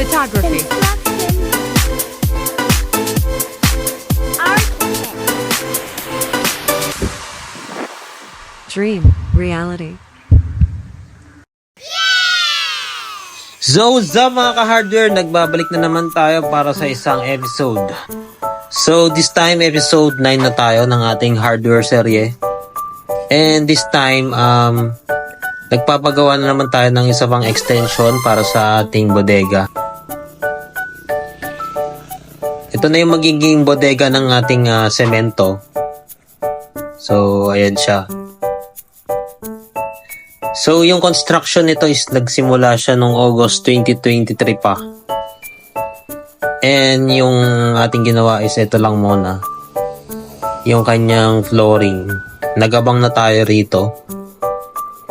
Photography. Dream. Reality. So, mga ka-hardware, nagbabalik na naman tayo para sa isang episode. So, this time, episode 9 na tayo ng ating hardware serye. And this time, nagpapagawa na naman tayo ng isa pang extension para sa ating bodega. Ito na yung magiging bodega ng ating semento. So, ayan siya. So, yung construction nito is nagsimula siya noong August 2023 pa. And yung ating ginawa is ito lang muna. Yung kanyang flooring. Nagabang na tayo rito.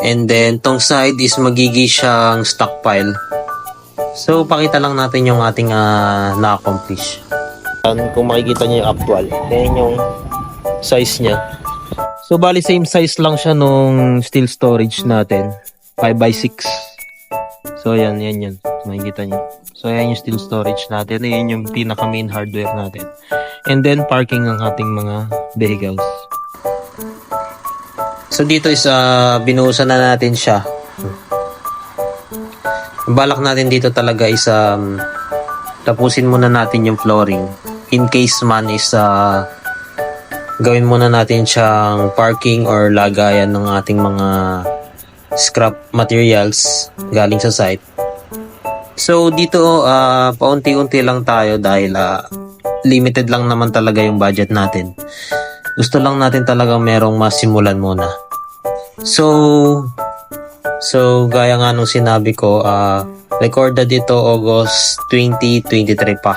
And then, tong side is magiging siyang stockpile. So, pakita lang natin yung ating na-accomplish. Kung makikita niyo yung actual, yan yung size niya. So, bali same size lang siya nung steel storage natin. 5x6. So, yan. Makikita niyo. So, yan yung steel storage natin. Yan yung pinaka main hardware natin. And then, parking ng ating mga vehicles. So, dito is binuhusan na natin siya. Balak natin dito talaga is tapusin muna natin yung flooring. In case man is gawin muna natin siyang parking or lagayan ng ating mga scrap materials galing sa site. So dito paunti-unti lang tayo dahil limited lang naman talaga yung budget natin. Gusto lang natin talagang merong masimulan muna. So gaya nga nung sinabi ko, recorded dito August 2023 pa.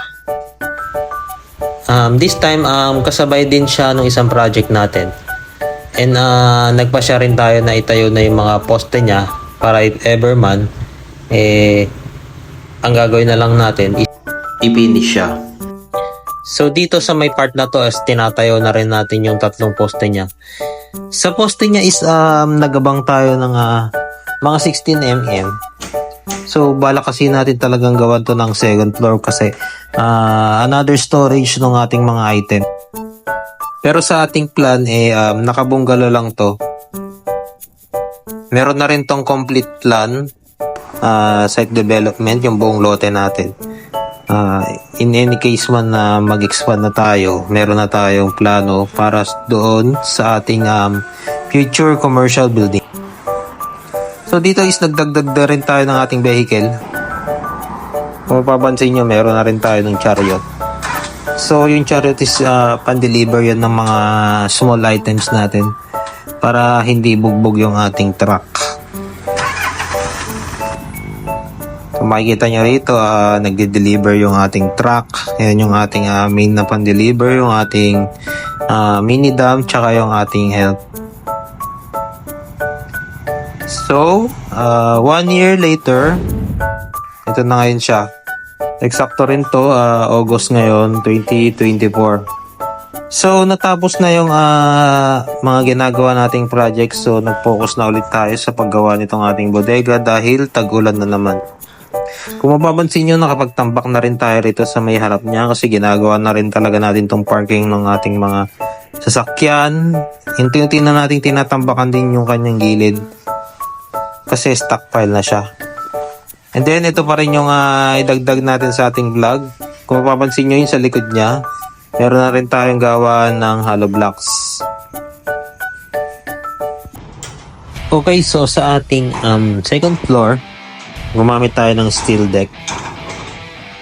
This time, kasabay din siya nung isang project natin. And nagpasya rin tayo na itayo na yung mga poste niya para if ever man, ang gagawin na lang natin is i-finish siya. So dito sa may part na to, tinatayo na rin natin yung tatlong poste niya. Sa poste niya is nagabang tayo ng mga 16mm. So, bala kasi natin talagang gawan to ng second floor kasi another storage ng ating mga item. Pero sa ating plan, nakabunggalo lang to. Meron na rin tong complete plan, site development, yung buong lote natin. In any case man na mag-expand na tayo, meron na tayong plano para doon sa ating future commercial building. So dito is nagdagdag na rin tayo ng ating vehicle. Kung mapapansin nyo, meron na rin tayo ng chariot. So yung chariot is pan-deliver yan ng mga small items natin para hindi bugbog yung ating truck. So makikita nyo rito, nagde-deliver yung ating truck. Yan yung ating main na pan-deliver, yung ating mini dump, tsaka yung ating help. So, 1 year later, ito na ngayon siya. Eksakto rin to, August ngayon, 2024. So, natapos na yung mga ginagawa nating project. So, nag-focus na ulit tayo sa paggawa nitong ating bodega dahil tag-ulan na naman. Kung mapapansin nyo, nakapagtambak na rin tayo rito sa may harap niya kasi ginagawa na rin talaga natin tong parking ng ating mga sasakyan. Unti-unti na natin tinatambakan din yung kanyang gilid. Kasi stockpile na siya. And then, ito pa rin yung idagdag natin sa ating vlog. Kung mapapansin nyo yun sa likod niya, meron na rin tayong gawa ng hollow blocks. Okay, so sa ating second floor, gumamit tayo ng steel deck.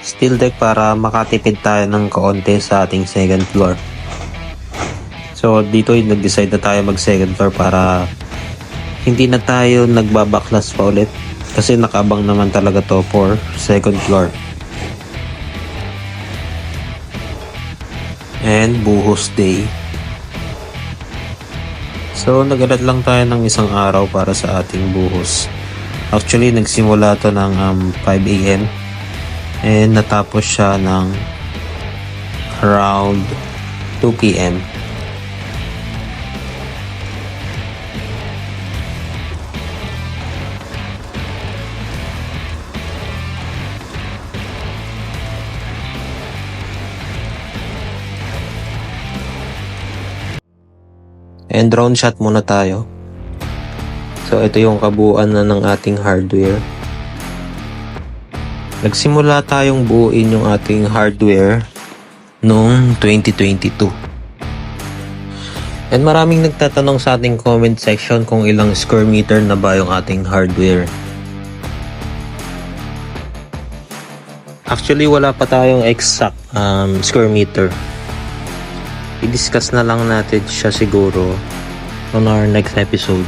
Steel deck para makatipid tayo ng kaunti sa ating second floor. So, dito nag-decide na tayo mag second floor para hindi na tayo nagbabaklas pa ulit kasi nakabang naman talaga to for second floor. And buhos day. So nag-alat lang tayo ng isang araw para sa ating buhos. Actually nagsimula to ng 5 AM and natapos siya ng around 2 PM. And drone shot muna tayo. So ito yung kabuuan na ng ating hardware. Nagsimula tayong buuin yung ating hardware noong 2022. And maraming nagtatanong sa ating comment section kung ilang square meter na ba yung ating hardware. Actually, wala pa tayong exact square meter. I-discuss na lang natin siya siguro on our next episode.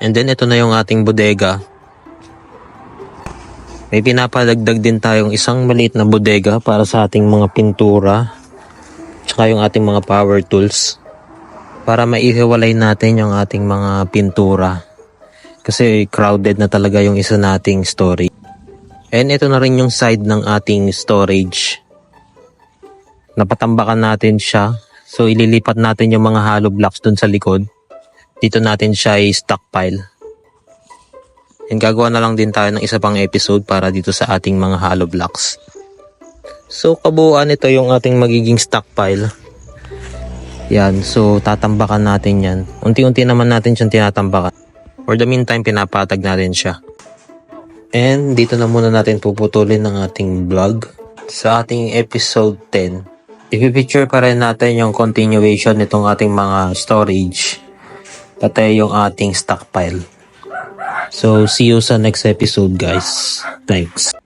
And then, ito na yung ating bodega. May pinapadagdag din tayong isang maliit na bodega para sa ating mga pintura. Tsaka yung ating mga power tools. Para maihiwalay natin yung ating mga pintura. Kasi crowded na talaga yung isa nating storage. And ito na rin yung side ng ating storage. Napatambakan natin siya. So ililipat natin yung mga hollow blocks dun sa likod. Dito natin siya i-stockpile. And gagawa na lang din tayo ng isa pang episode para dito sa ating mga hollow blocks. So kabuuan ito yung ating magiging stockpile. Yan, so tatambakan natin yan. Unti-unti naman natin siyang tinatambakan. For the meantime, pinapatag natin siya. And dito na muna natin puputulin ng ating vlog. Sa ating episode 10, i-picture pa rin natin yung continuation nitong ating mga storage. Pati yung ating stockpile. So, see you sa next episode, guys. Thanks.